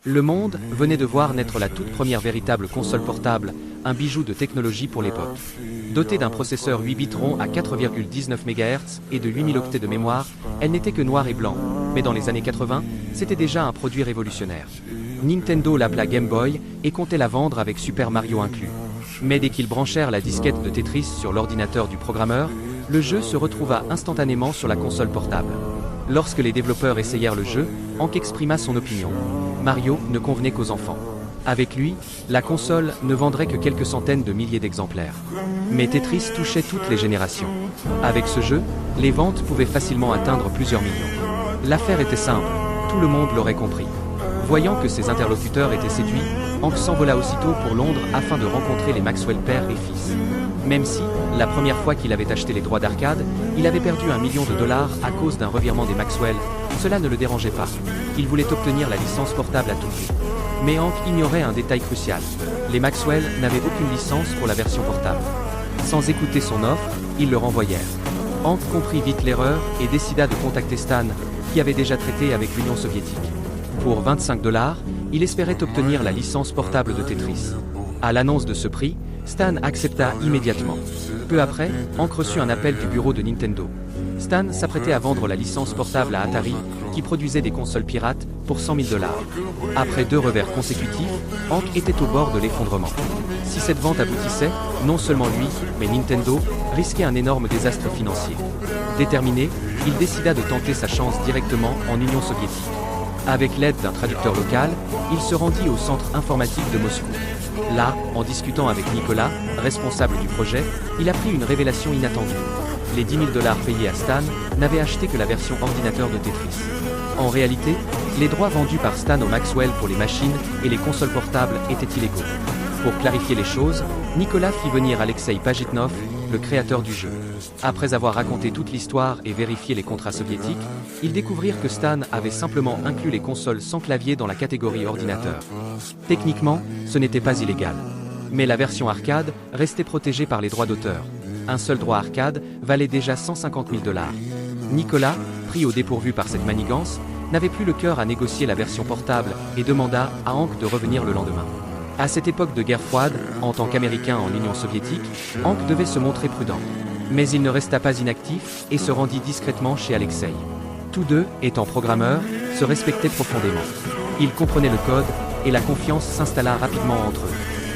Le monde venait de voir naître la toute première véritable console portable, un bijou de technologie pour l'époque. Dotée d'un processeur 8 bits rond à 4,19 MHz et de 8000 octets de mémoire, elle n'était que noir et blanc, mais dans les années 80, c'était déjà un produit révolutionnaire. Nintendo l'appela Game Boy et comptait la vendre avec Super Mario inclus. Mais dès qu'ils branchèrent la disquette de Tetris sur l'ordinateur du programmeur, le jeu se retrouva instantanément sur la console portable. Lorsque les développeurs essayèrent le jeu, Hank exprima son opinion. Mario ne convenait qu'aux enfants. Avec lui, la console ne vendrait que quelques centaines de milliers d'exemplaires. Mais Tetris touchait toutes les générations. Avec ce jeu, les ventes pouvaient facilement atteindre plusieurs millions. L'affaire était simple, tout le monde l'aurait compris. Voyant que ses interlocuteurs étaient séduits, Hank s'envola aussitôt pour Londres afin de rencontrer les Maxwell père et fils. Même si, la première fois qu'il avait acheté les droits d'arcade, il avait perdu $1 million à cause d'un revirement des Maxwell, cela ne le dérangeait pas. Il voulait obtenir la licence portable à tout prix. Mais Hank ignorait un détail crucial. Les Maxwell n'avaient aucune licence pour la version portable. Sans écouter son offre, ils le renvoyèrent. Hank comprit vite l'erreur et décida de contacter Stan, qui avait déjà traité avec l'Union soviétique. Pour $25, il espérait obtenir la licence portable de Tetris. À l'annonce de ce prix, Stan accepta immédiatement. Peu après, Hank reçut un appel du bureau de Nintendo. Stan s'apprêtait à vendre la licence portable à Atari, qui produisait des consoles pirates, pour $100 000. Après 2 revers consécutifs, Hank était au bord de l'effondrement. Si cette vente aboutissait, non seulement lui, mais Nintendo, risquait un énorme désastre financier. Déterminé, il décida de tenter sa chance directement en Union soviétique. Avec l'aide d'un traducteur local, il se rendit au centre informatique de Moscou. Là, en discutant avec Nicolas, responsable du projet, il apprit une révélation inattendue. Les $10 000 payés à Stan n'avaient acheté que la version ordinateur de Tetris. En réalité, les droits vendus par Stan au Maxwell pour les machines et les consoles portables étaient illégaux. Pour clarifier les choses, Nicolas fit venir Alexei Pajitnov, le créateur du jeu. Après avoir raconté toute l'histoire et vérifié les contrats soviétiques, ils découvrirent que Stan avait simplement inclus les consoles sans clavier dans la catégorie ordinateur. Techniquement, ce n'était pas illégal. Mais la version arcade restait protégée par les droits d'auteur. Un seul droit arcade valait déjà $150 000. Nicolas, pris au dépourvu par cette manigance, n'avait plus le cœur à négocier la version portable et demanda à Hank de revenir le lendemain. À cette époque de guerre froide, en tant qu'Américain en Union soviétique, Hank devait se montrer prudent. Mais il ne resta pas inactif et se rendit discrètement chez Alexei. Tous deux, étant programmeurs, se respectaient profondément. Ils comprenaient le code et la confiance s'installa rapidement entre eux.